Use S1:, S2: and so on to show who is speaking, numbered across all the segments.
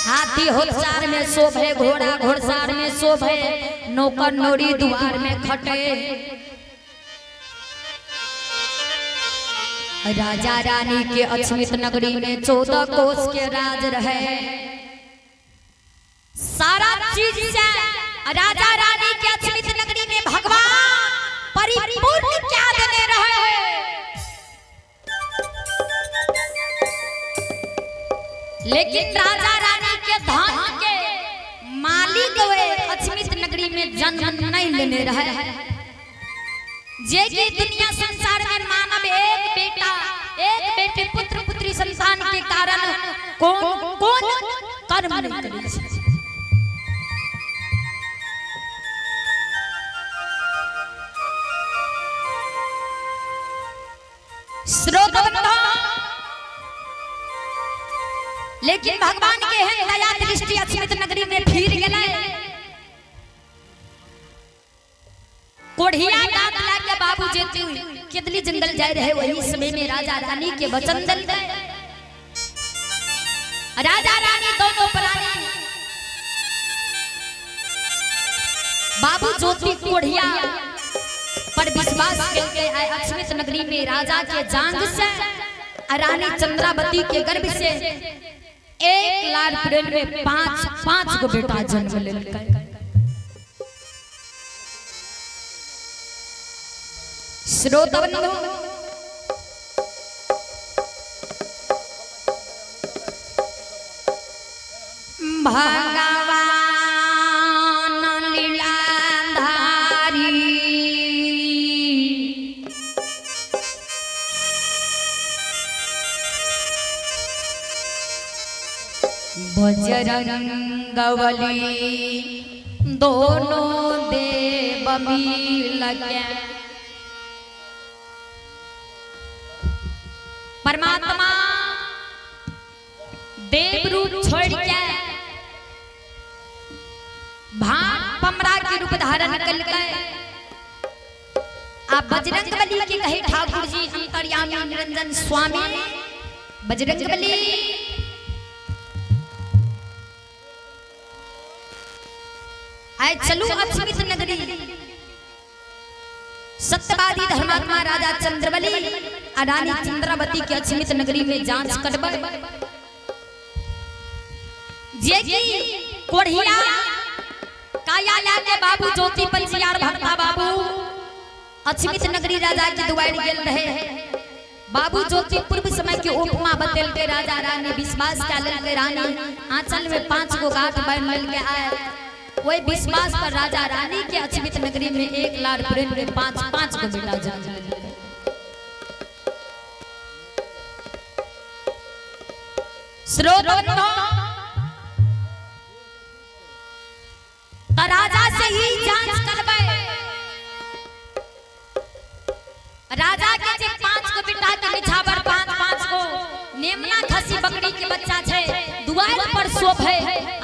S1: हाथी होलसार में शोभे, घोड़ा घोड़सार में शोभे, नौकर नौरी द्वार में खटे। राजा रानी के अछमित नगरी में 14 कोस के राज रहे। सारा चीज से राजा रानी के अछमित नगरी में भगवान परिपूर्ण क्या देने रहे हैं। लेकिन राजा रानी के धन के मालिक वे अछमित नगरी में जन्म नहीं लेने रहे। जे की दुनिया संसार में मानव एक बेटा एक बेटे पुत्र पुत्री संतान के कारण कौन कर्म नहीं करे। लेकिन भगवान के हैं दया दृष्टि अछमित नगरी में फिर गए। कोढ़िया डाक लाके बाबू जेतु कितली जंगल जाए रहे। वही समय में राजा रानी के वचन दल गए। राजा रानी दोनों प्राणी बाबू ज्योति कोढ़िया पर विश्वास करके आए अछमित नगरी में। राजा के जांग से रानी चंद्रावती के गर्भ से 1 लाख प्रेम में 5 गो बेटा जन्म लेलकै। श्रोतबंधु भगवान लीलाधारी बजरंगबली दोनों देव मिल के परमात्मा देव रूप छोड़ के भाट पमरा के रूप धारण करके आप बजरंगबली के कहे ठाकुर जी अंतर्यामी निरंजन स्वामी बजरंगबली आए चलू अछमित नगरी। सत्यवादी धर्मात्मा राजा चंद्रबली रानी चंद्रावती के अछमित नगरी में जांच करबे। जे की कोढ़िया काया लाके बाबू ज्योति पंचियार भक्ता बाबू अछमित नगरी राजा के दुआर गेल रहे। बाबू ज्योति पूर्व समय के उपमा बतेल के राजा रानी विश्वास का लेके रानी आंचल में 5 गो गांठ बांध लेल के आए। वही विश्वास पर राजा रानी के अछमित नगरी में 1 लाख प्रेम में 5 गो बेटा जन्म लेलकै। श्रोतबंधु राजा से ही जांच करबे। राजा के जे 5 गो बेटा के निछावर 5 गो नेमना खसी बकरी के बच्चा छे दुआर पर शोभे।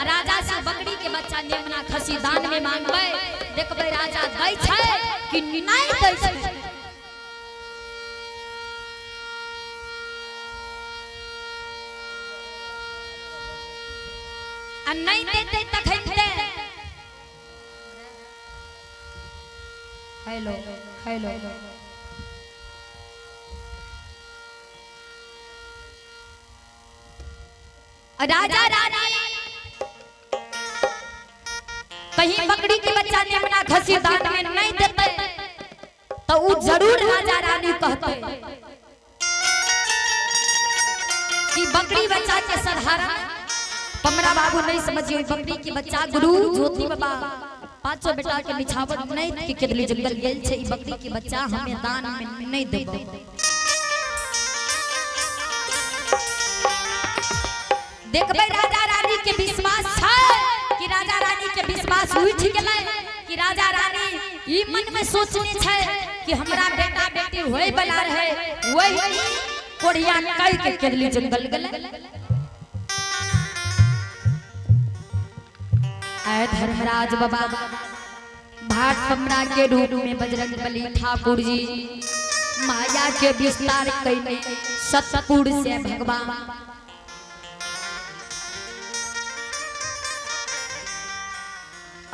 S1: राजा से बकरी के बच्चा नेमना खसी दान में मांगबे। देखबे राजा दै छै कि नहीं दै छै। आ नहीं देते तखन ते हेलो हेलो राजा रानी कहीं बकरी के बच्चा नेमना खसी दान में नहीं देते तो वो जरूर राजा रानी कहते कि बकरी बच्चा के साधारण पमरा बाबू नहीं समझिए। बकरी के बच्चा गुरु ज्योति बाबा 5 बेटा के निछावर नहीं के केदली जंगल गेल छे। ई बकरी के बच्चा हमें दान में नहीं देबो। देखबे राजा रानी के विश्वास है कि राजा रानी के विश्वास उठ गेलै कि राजा रानी ई मन में सोचने छे कि हमरा बेटा बेटी होय बला रहे। वही कोढ़िया कह के केदली जंगल गेलै। आए धर्मराज बाबा भाट पमरा के रूप में बजरंगबली ठाकुर जी माया के विस्तार कैले सतपुर से भगवान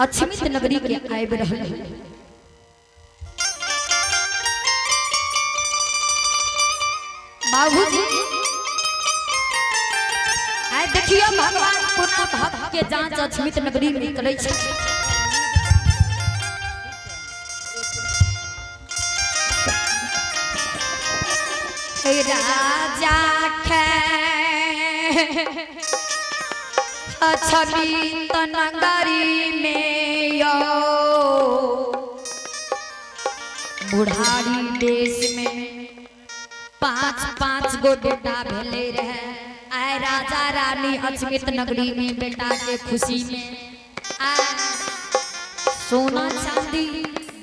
S1: अछमित नगरी के आए रहल। बाबूजी आइ देखियो भगवान कोनो भक्त के जांच अछमित नगरी में करै छै। राजा के अछमित नगरी में यो बुढ़ारी देश में 5-5 गो बेटा भेले रहे। आय राजा रानी अछमित नगरी में बेटा के खुशी में सोना चांदी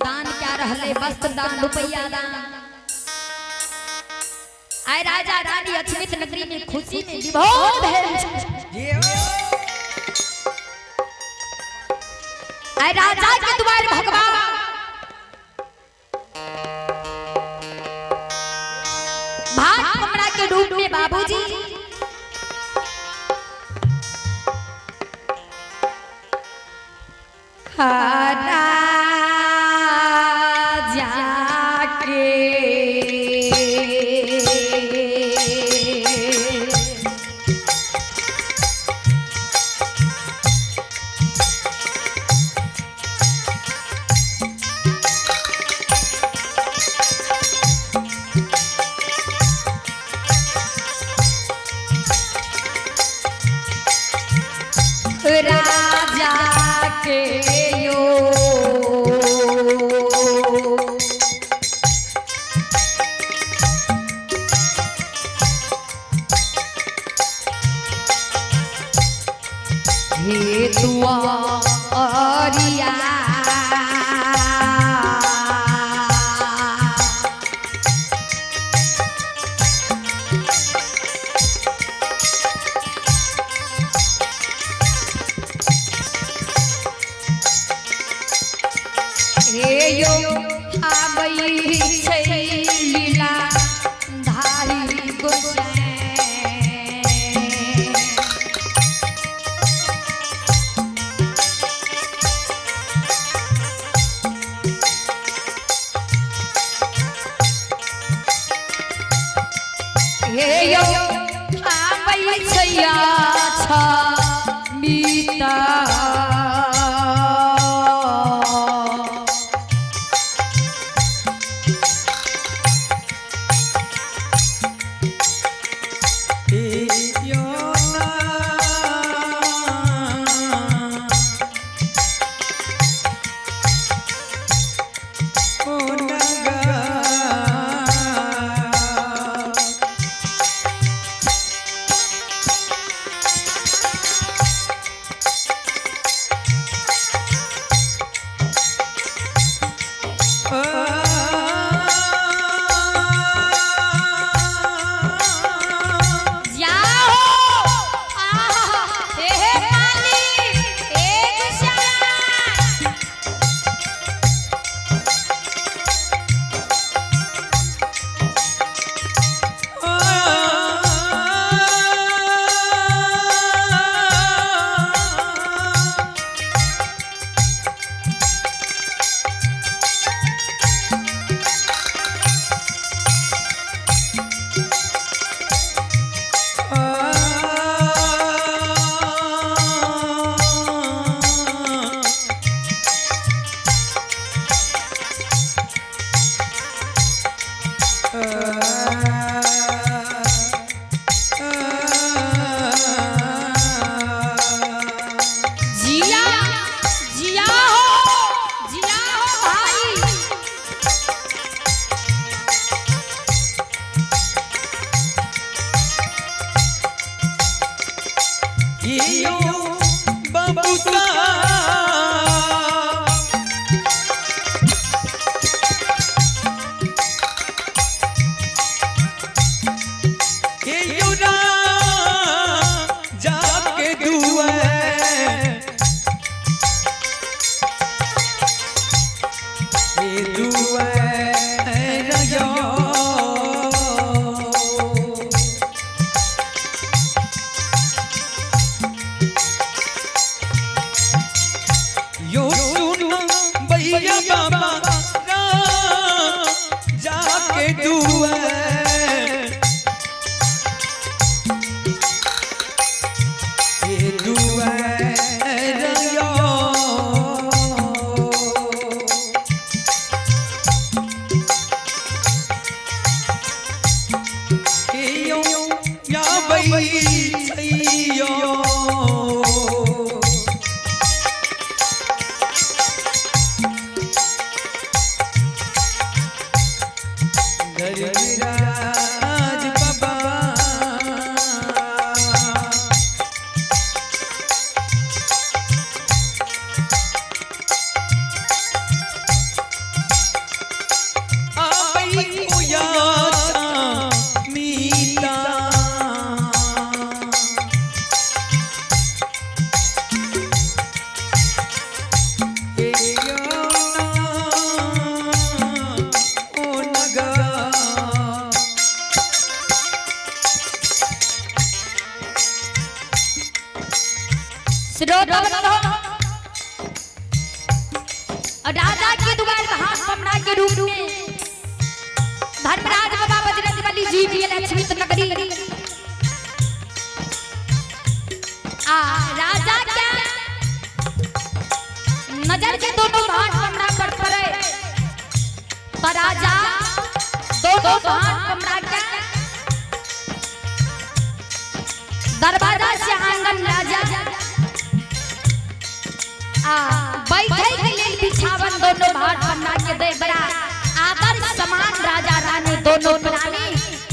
S1: दान क्या रहले, वस्त्र दान, रुपया दान। आय राजा रानी अछमित नगरी में खुशी में विभोर भेल। आय राजा के द्वार भगवान भात कमरा के रूप में बाबूजी राजा के यो हे दुआरिया यो आबई छै लीला धारी गोसाई। हे यो आबई छैया छ मीता
S2: दुआरिया केयो या बैठैया धर्मराज बाबा आई कोया मीता
S1: राजा के द्वार हाथ पमड़ा के रूप में धर्मराज बाबा बजरंगबली जी भी लक्ष्मी नगरी राजा क्या नजर के दोनों हाथ पमड़ा पर पड़े तो राजा दोनों हाथ पमड़ा क्या दरवाजा से आंगन राजा बैठे के लिए बिछावन दोनों भाट बना के दे बड़ा आदर समान राजा रानी दोनों प्राणी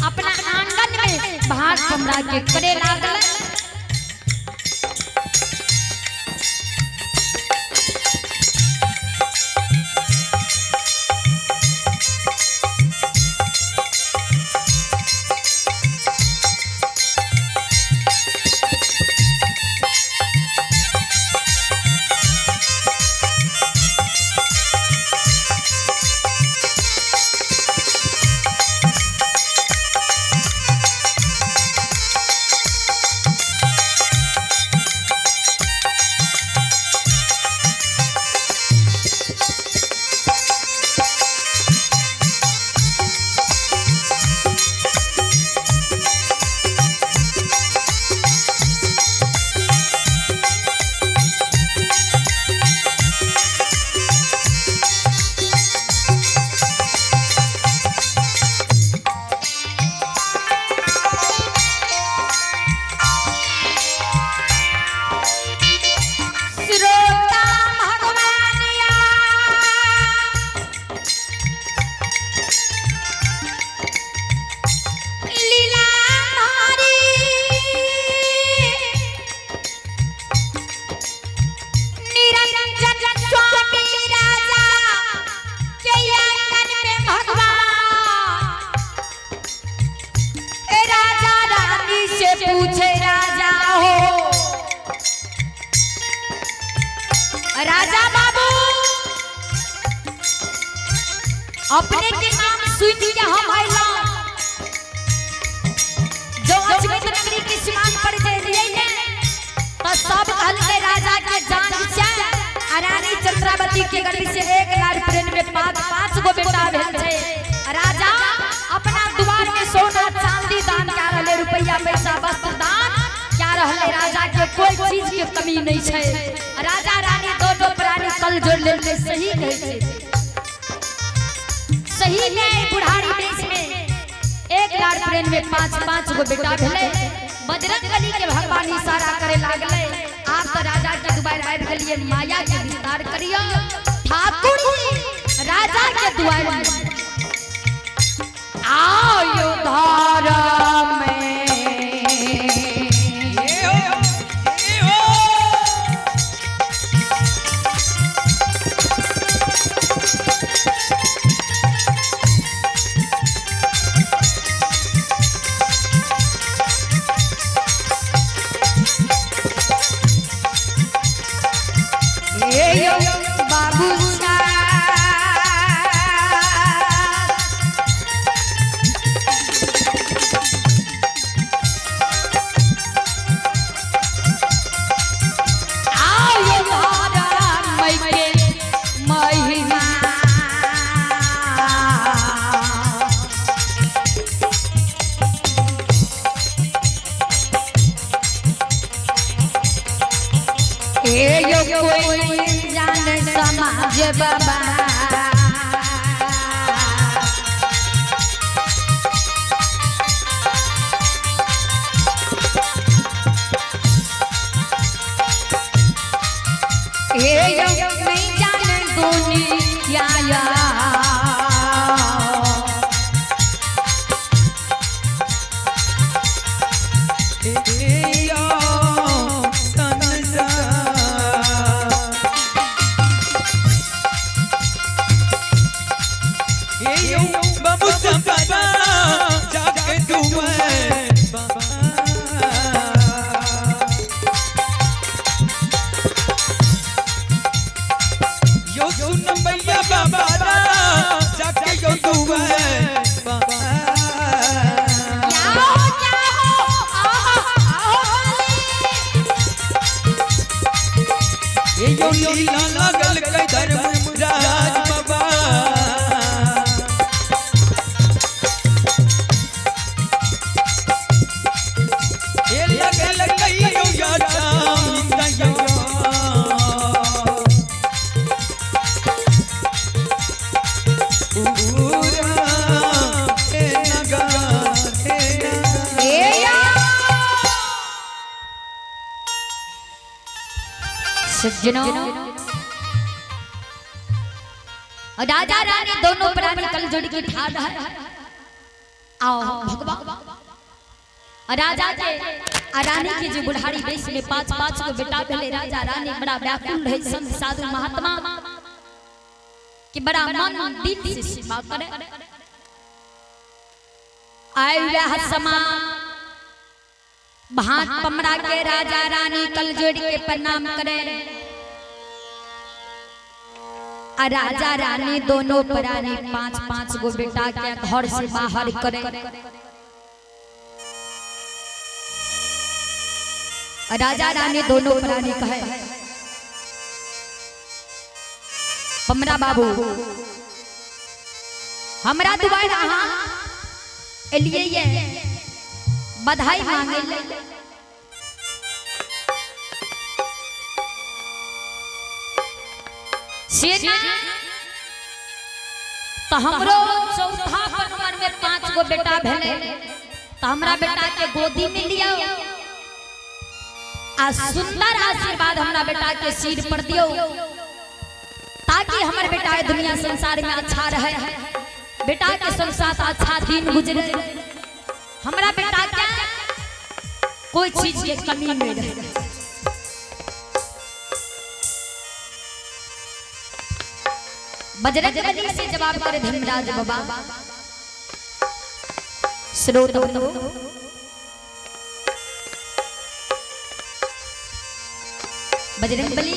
S1: अपना आंगन में भाट बना के करे लागल पूछे राजा हो राजा बाबू अपने के नाम सुन के हम आइला जो अजमेर नगरी की सीमा पर दे दिए ने तो सब कहल के राजा के जान से रानी चंद्रावती के गर्भ से 1 लाख प्रेम में 5 गो बेटा भेल छे राजा अपना द्वार में सोना चांदी दान कर रहले रुपया पैसा वस्त्र दान क्या रहले राजा के कोई चीज के कमी नहीं छे राजा रानी दो प्राणी कल जोड़ लेते सही कहे छे सही में बुढ़ारी देश में 1 लाख प्रेम में 5 गो बेटा भेले बजरंगबली के भगवान इशारा करे लागले आप तो राजा के द्वार आबि गेलिए माया के विस्तार करियो ठाकुर राजा के द्वार आयो धारा में बाबू ए यो कोई नहीं जाने समाज बाबा ए यो नहीं जाने दुनिया या
S2: लगल कई धर्मराज बाबा ये लगल कई या चांद
S1: सज्जनों राजा रानी दोनों प्राणी कल जोड़ के ठाड़ है आओ भगवान राजा के रानी की जो बुढ़ारी देश में 5-5 को बेटा भले राजा रानी बड़ा व्याकुल रहे संत साधु महात्मा कि बड़ा मन दिल से सेवा करे आए वह समा भाट पमरा के राजा रानी कल जोड़ के प्रणाम करे राजा रानी दोनों प्राणी 5-5 गो बेटा के घर से बाहर करे राजा रानी दोनों प्राणी कहे पमरा बाबू हमरा दुबारा एलिए ये बधाई मांगे ले तो हमरो चौथा उम्र में 5 गो बेटा भेले तो हमरा बेटा के गोदी में लिया आ सुंदर आशीर्वाद हमरा बेटा के सिर पर दियो ताकि हमर बेटा दुनिया संसार में अच्छा रहे बेटा के संग अच्छा दिन गुजरे हमरा बेटा क्या कोई चीज के कमी नहीं रहे बजरंगबली से जवाब करे धर्मराज बाबा श्रोतो बजरंगबली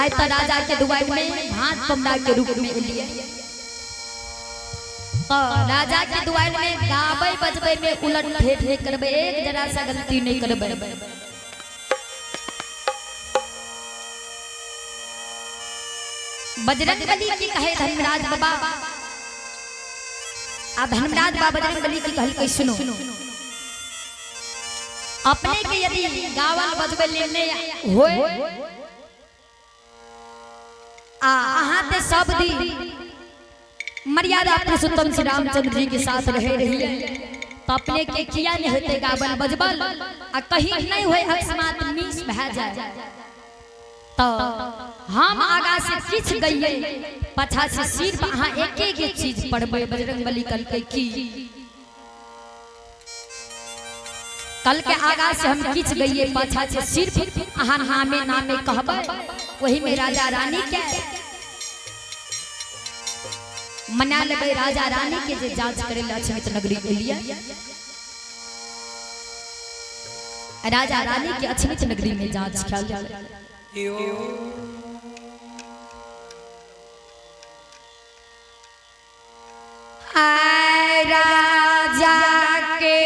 S1: आए तो राजा के दुआर में भाट पमरा के रूप में लिए तो राजा के दुआर में गावे बजबे में उलट फेट नहीं करबे एक जरा सा गलती नहीं करबे बजरंगबली की कहे धर्मराज बाबा आ धर्मराज बाबा बजरंगबली की कहल के सुनो अपने के यदि गावल बजबे लेने होए आ अहाँ ते सब दी मर्यादा पुरुषोत्तम श्री रामचंद्र जी के साथ रहे रही तो अपने के किया नहीं होते गावल बजबल आ कहीं नहीं होए अकस्मात मिस भ जाए तो हम आगा से किछ गइए पछा से सिर पर अहाँ एक चीज पढ़बे बजरंगबली कल के की कल के आगा से हम किछ गइए पछा से सिर पर अहाँ नामे नामे कहबे वही में राजा रानी के मना लेबे राजा रानी के जे जांच करे लक्ष्मित नगरी के लिए राजा रानी के अछमित नगरी में जांच किया जाए राजा के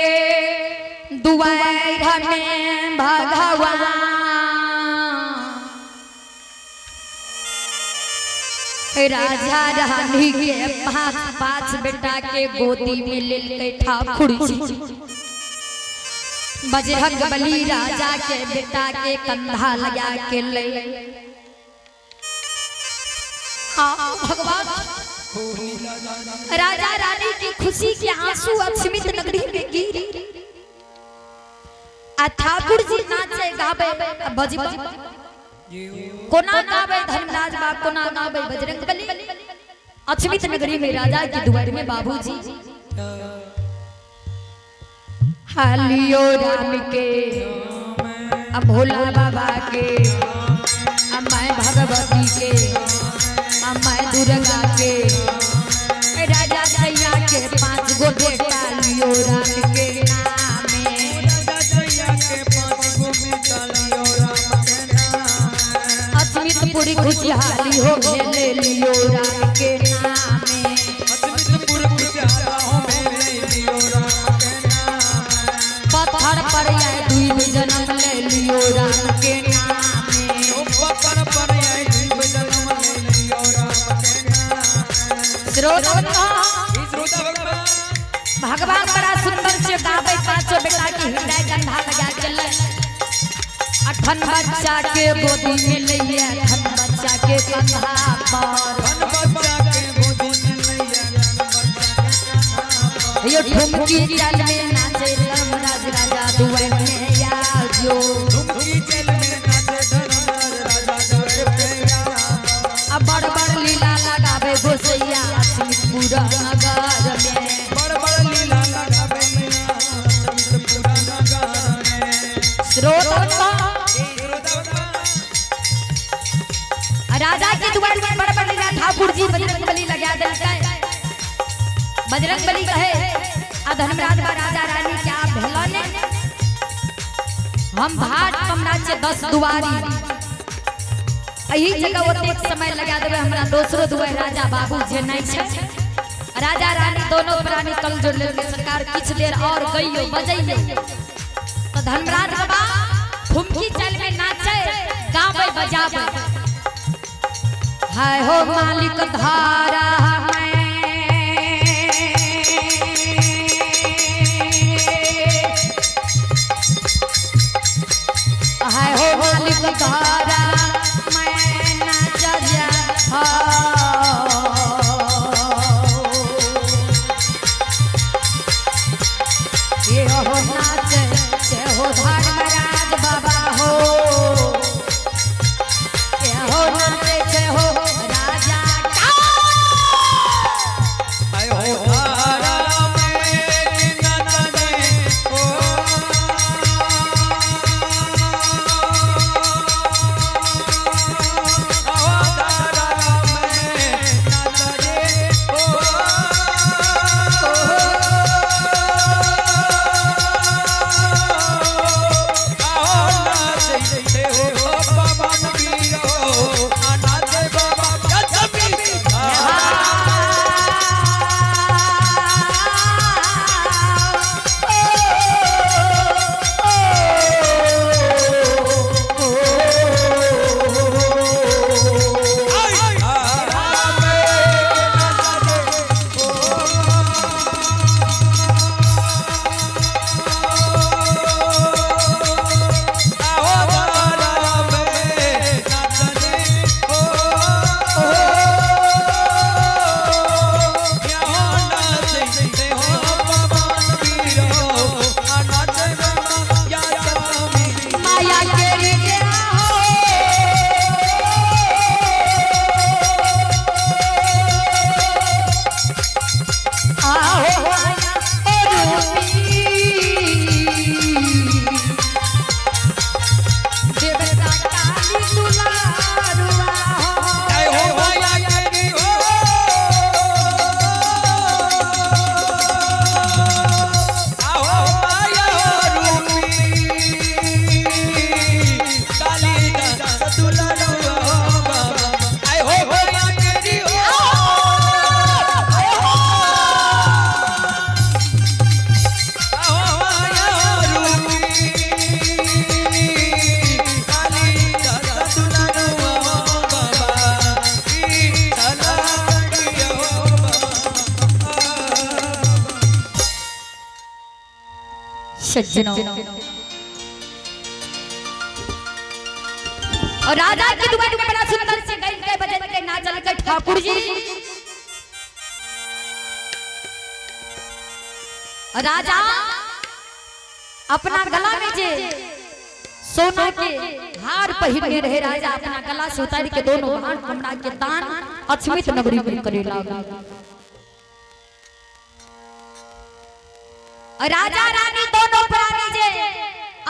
S1: दुआर में भगवान राजा रानी के 5 बेटा के गोदी में ले ठाकुर बजरंग बली राजा के बेटा के कंधा लगा के ले भगवान राजा रानी की खुशी के आंसू अक्षमित नगरी में गिरी। ठाकुर जी नाचे गावे बजबा कोना गावे धर्मराज बा कोना गावे बजरंग बली। अक्षमित नगरी में राजा की दुआर में बाबूजी हालियो राम के अब भोला बाबा के अब मैं भगवती के अब मैं दुर्गा के राजा सैया के 5 गो बेटा लियो राम के नामे। अक्षमित पूरी खुशहाली हो ले लियो राम के नामे। पत्थर पर आए दुई जन्म ले लियो राम के नामे। भगवान बड़ा सुंदर से गावे 5 बेटा की हृदय गंधा लगा चले। अठन बच्चा के गोदी में लइया अठन बच्चा के कंधा पर यो ठुमकी चल में नाचे धर्मराज राजा दुआर में आजो। अब बड़ बड़ लीला लगावे गोसैया अक्षमित पूरा नगर में। राजा के दुआर में बड़ बड़ लीला ठाकुर जी बजरंग बली लगा देलकै। बजरंग बली कहे आ धर्मराज बा राजा रानी क्या भेला ने हम भाट कमराज से 10 दुआरी यही जगह ओते समय लगा देबे हमरा दोसरो दुआर राजा बाबू जे नहीं छै। राजा रानी दोनों प्राणी कल जोड़ लेके सरकार किछ देर और गइयो बजइयो तो धर्मराज बाबा ठुमकी चल में नाचे गावे बजावे। हाय हो मालिक धारा हाय हो मालिक धारा मैं नाच जा ये हो नाच ये हो धर्मराज बाबा हो ये हो नाच ये हो राजा का
S2: आयो धारा में नचने ओ
S1: सज्जनों और राजा के दुआर में बड़ा सुंदर से गई के बजन के नाचल के ठाकुर जी। राजा अपना गला में जे सोना के हार पहिरने रहे, राजा अपना गला से उतार के दोनों भाण कमरा के दान अछमित नगरी में करे लागा। राजा रानी दोनों प्राणी जे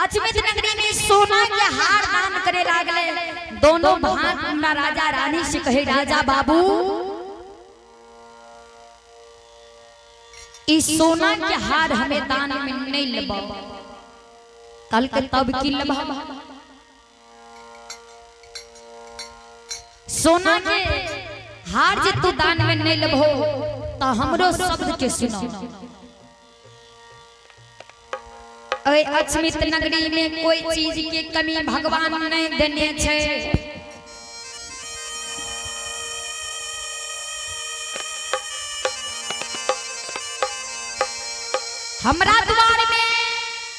S1: अछमित नगरी में सोना के हार दान करे लागले। दोनों भाण कमरा राजा रानी से कहे, राजा बाबू इस सोना के हार हमें दान में नहीं लेबा, कल के तब की लेबा। सोना के हार जे तू दान में नहीं लेबो तो हमरो शब्द के सुनो। अरे अछमित नगरी में कोई चीज की कमी भगवान नहीं देने छे। हमरा द्वार में